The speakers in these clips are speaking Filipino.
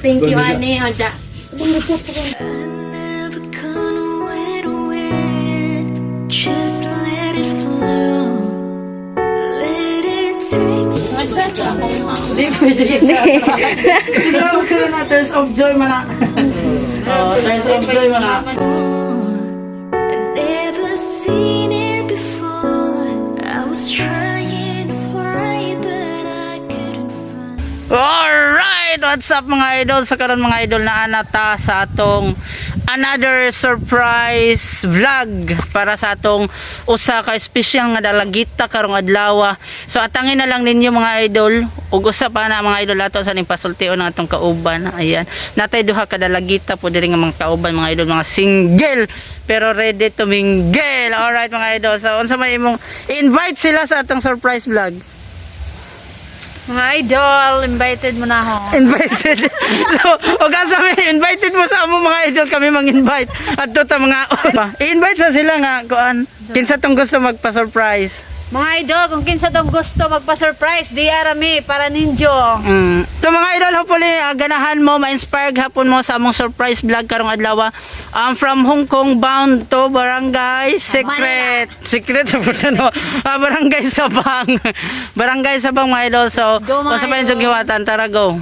Thank you, Ani. Oda. Just let it flow. Let it take me. Hindi pwede na. Tears of joy man na. Tears of joy man na. I never seen it before. I was trying to fly, but I couldn't find. Alright, what's up mga idol? Sa karon mga idol na anata sa atong another surprise vlog para sa atong usa ka special nga dalagita karong adlaw. So atangin na lang ninyo mga idol ug usa pa na mga idol ato sa ning pasultion ng atong kauban. Ayan, natay duha ka dalagita po diri nga mga kauban mga idol, mga single pero ready to mingle. Alright mga idol, so unsa may imong invite sila sa atong surprise vlog? Mga idol, invited mo na ako. Invited. So, o kasi invited mo sa amo mga idol kami mang-invite. At ta mga i-invite sa sila nga kuan. Kinsa tong gusto magpa-surprise. Mga idol, kung kinsa tong gusto magpa-surprise, di arami para ninyo. So mga idol, hopefully ganahan mo, ma-inspire hapon mo sa among surprise vlog karong adlaw. From Hong Kong bound to Barangay Secret. Secret no. Barangay Sabang. Barangay Sabang mga idol. So, go, mga kung sa pa idol. yung giwatan, tara go.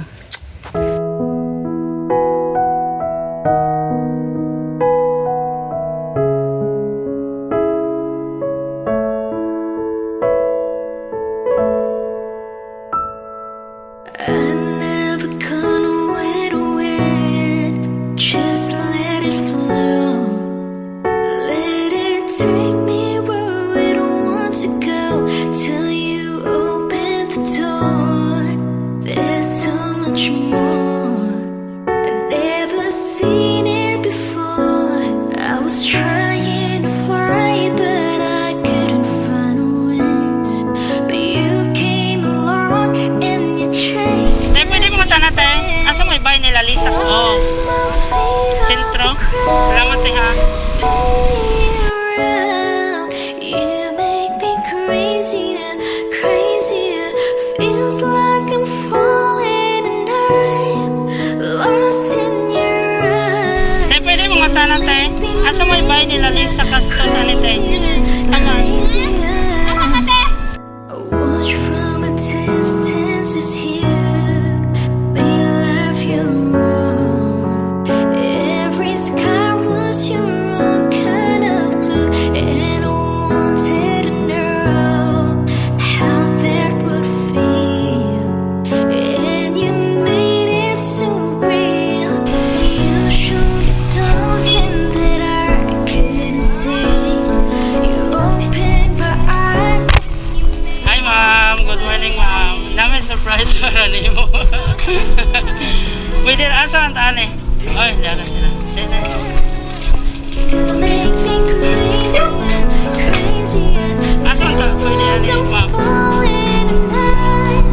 I never gonna wait. Just let it flow. Let it take me where I don't want to go. Till you open the door. There's so much more. I never seen it before. I was trying to fly, but I couldn't find wings. But you came along and you changed. Tay, pwede mo matanate. Asa mo ibay nila Lisa? Oh. Sentro. Salamat ha. Spin me around. You make me crazier, crazier. Feels like I'm falling and I'm lost in your eyes. Tay, pwede mo matanate. Asa mo ibay nila Lisa Castro sa nite? Tama. I watch from a distance as you made life your own. Every sky was your own kind of blue, and I wanted to know how that would feel. And you made it so real. You showed me something that I couldn't see. You opened my eyes. Hi ma'am, good morning ma'am. Namin surprise para nimo. Pwede asa ang ane? Oy, dagan sila. You make me crazy, crazy. Feels like I'm falling and I'm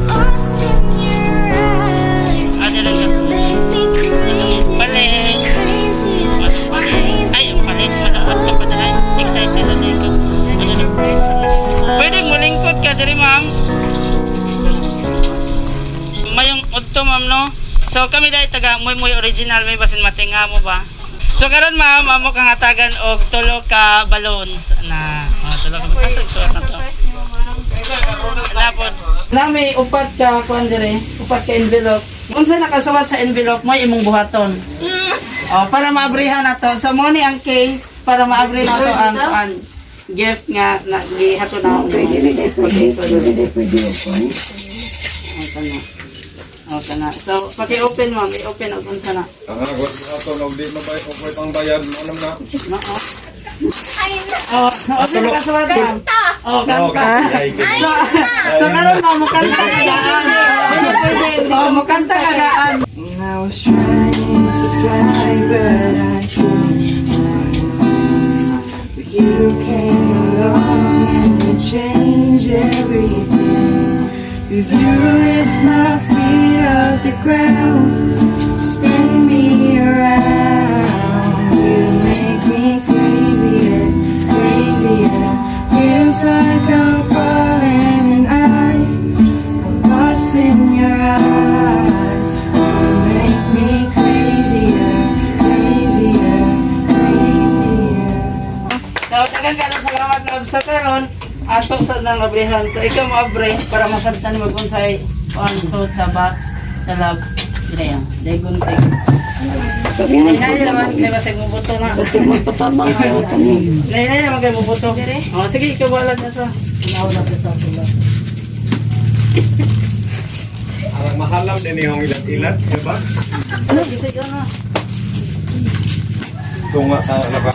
lost in your eyes. You make me crazy, crazy, crazy. Ay, palit mo na. At kapadalay. Excited na dito. Pwede mo lingkod ka diri ma'am. Mayong udto ma'am no. So kami dahil taga muy original, may basin matinga mo ba? So karon ma'am, amo kang atagan og tulo ka balloons na tulo ka asag suot na to. Napod. Na may upat ka kuan dire, upat ka envelope. Unsa nakasuwat sa envelope mo imong buhaton. Para maabrihan na to. So mo ni ang cake para maabri na to ang gift nga gihato na ako Okay na. So, paki-open ma'am, i-open og unsa na. Ang agad mo ato na di mabay ko pang bayad mo naman na. Unsa nakasuwat ma'am? Kanta. So karon ma'am, mukanta kagaan. Mukanta kagaan. I was trying to fly, but I couldn't fly. But you came along and you changed everything. 'Cause you lift my feet off the ground, spin me around. You make me crazier, crazier. Feels like I'm falling and I'm lost in your eyes. You make sa karon ato sa nang abrihan. So ikaw mo abre para masabtan mo kung say on suit sa box sa lab. Dire yan. Dagon tig. Nay naman kay basig mo buto na. Kasi magpatabang kayo kami. Nay naman kay mo buto. Oh sige ikaw wala na to. Inaw na sa sila. Ang mahalam din yung ilat-ilat, diba? Sige ka na. Tunga na ba?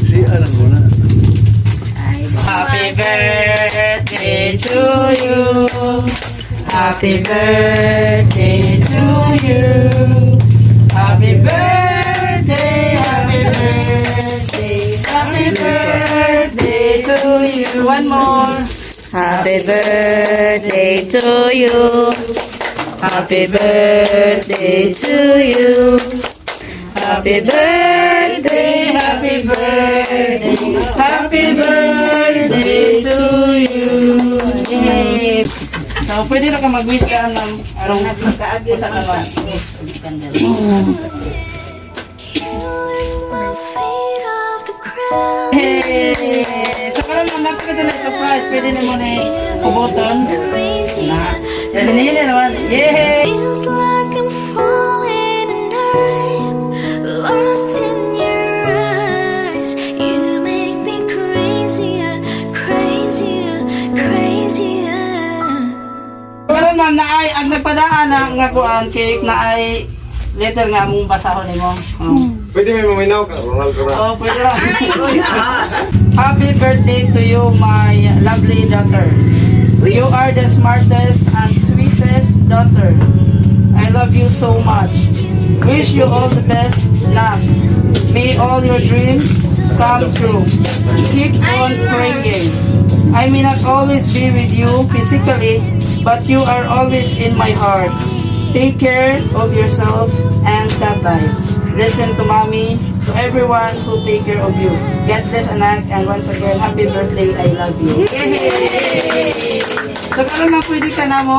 Si alam mo na. Happy birthday to you. Happy birthday to you. Happy birthday, happy birthday, happy birthday to you. One more. Happy birthday to you. Happy birthday to you. Happy birthday, happy birthday, happy birthday to you. Yay! So, pwede na ka mag-wish ka ng arong sa naman. Killing my feet off the ground. Hey! So, karoon lang napakita na surprise. Pwede na mo na kuboton. Crazy, Na. Yan, hinihili naman. Yay! feels like I'm falling and I'm lost in your eyes. You make me crazier, crazier, crazier. Karoon ma'am, na ay, ang nagpadaan na nga kuan cake na ay letter nga mong basahon ni mo. Oh. Pwede may maminaw ka, Ronald Cora. Oh, pwede lang. Happy birthday to you, my lovely daughter. You are the smartest and sweetest daughter. I love you so much. Wish you all the best luck. May all your dreams come true. Keep on praying. I may not always be with you physically, but you are always in my heart. Take care of yourself and bye-bye. Listen to mommy, to everyone who take care of you. God bless anak, and once again, happy birthday, I love you. Yay! So kung naman pwede ka na mo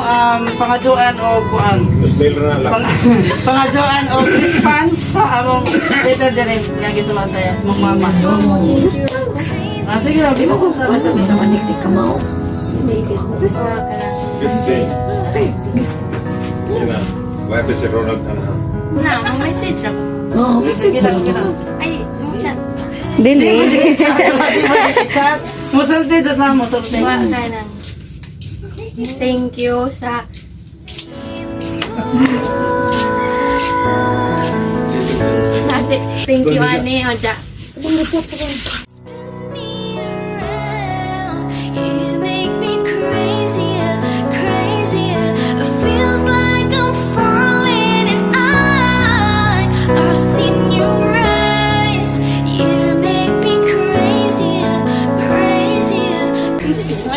pangadyoan o kuan. Gusto na lang. Pangadyoan o response sa among letter din nga gisumasaya mong mama. Sige lang, bisa ko sa sabi naman ni Kamao. 15. Sina, wala si Ronald Anha. Na, ang message ako. Oo, Sige lang, sige lang. Ay, chat. Dili. Chat. Musulti jud na musulti. Wa ka nang. Thank you sa thank you ani oja. Me around. You make me crazier, crazier. It feels like I'm falling and I lost in your eyes. You make me crazier, crazier.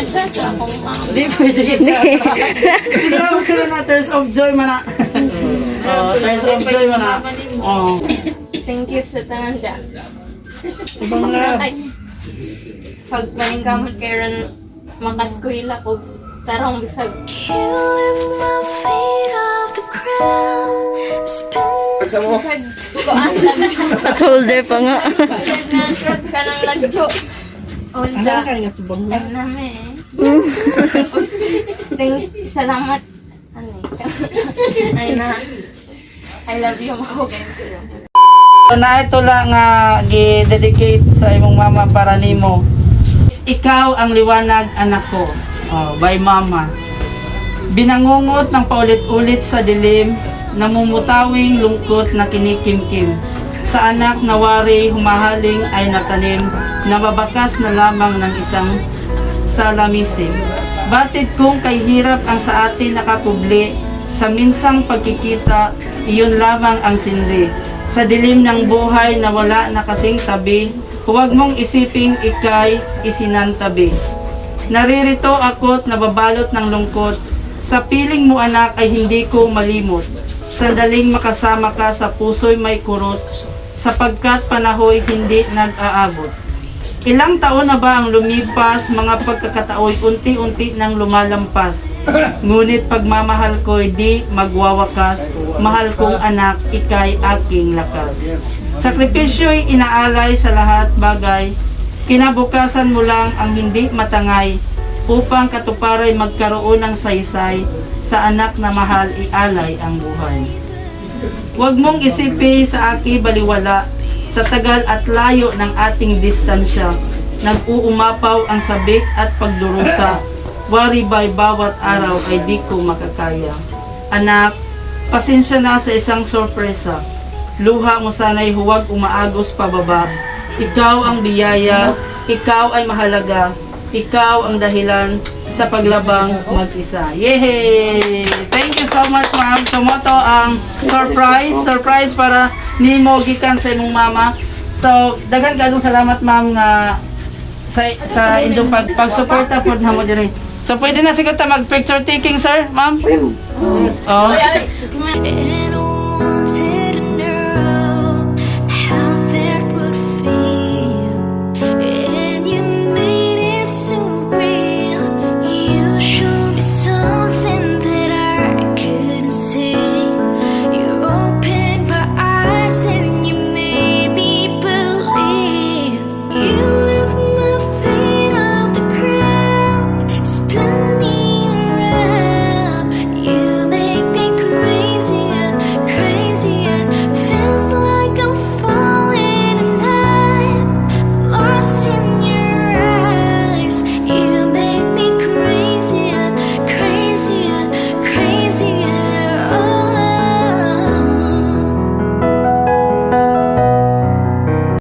Chat ako ma. Di pwede chat. Sige lang ka na tears of joy man na. Oh, tears of joy man na. Oh. Thank you sa tanan ja. Ibang lab. Pag paningkamot kay ron makaskwela ko tarong bisag. You lift my feet off the ground. Spin Sa mo? Bisag kuan lagyo. Colder pa nga. Nag-trot ka ng lagyo. Unsa? Ay nami. Salamat. Ano ay na. I love you mga games. Na ito lang nga gi-dedicate sa imong mama para nimo. Ikaw ang liwanag anak ko. Oh, by mama. Binangungot ng paulit-ulit sa dilim, namumutawing lungkot na kinikimkim. Sa anak na wari humahaling ay natanim, nababakas na lamang ng isang salamisim. Batid kong kay hirap ang sa atin nakakubli, sa minsang pagkikita, iyon lamang ang sinri. Sa dilim ng buhay na wala na kasing tabi, huwag mong isiping ikay isinantabi. Naririto ako't nababalot ng lungkot, sa piling mo anak ay hindi ko malimot. Sandaling makasama ka sa puso'y may kurot, sapagkat panahoy hindi nag-aabot. Ilang taon na ba ang lumipas, mga pagkakatao'y unti-unti nang lumalampas. Ngunit pagmamahal ko'y di magwawakas. Mahal kong anak, ika'y aking lakas. Sakripisyo'y inaalay sa lahat bagay. Kinabukasan mo lang ang hindi matangay, upang katuparay magkaroon ng saysay. Sa anak na mahal, ialay ang buhay. Huwag mong isipi sa aki baliwala. Sa tagal at layo ng ating distansya, nag-uumapaw ang sabik at pagdurusa. Wari ba'y bawat araw ay di ko makakaya. Anak, pasensya na sa isang sorpresa. Luha mo sana'y huwag umaagos pababa. Ikaw ang biyaya, ikaw ay mahalaga, ikaw ang dahilan sa paglabang mag-isa. Yay! Thank you so much, ma'am. Tumoto ang surprise para ni mo gikan sa imong mama. So, daghan kagong salamat, ma'am, nga sa inyong pagsuporta po na mo dire. So, pwede na siguro ta mag-picture taking, sir, ma'am? Oh. And I wanted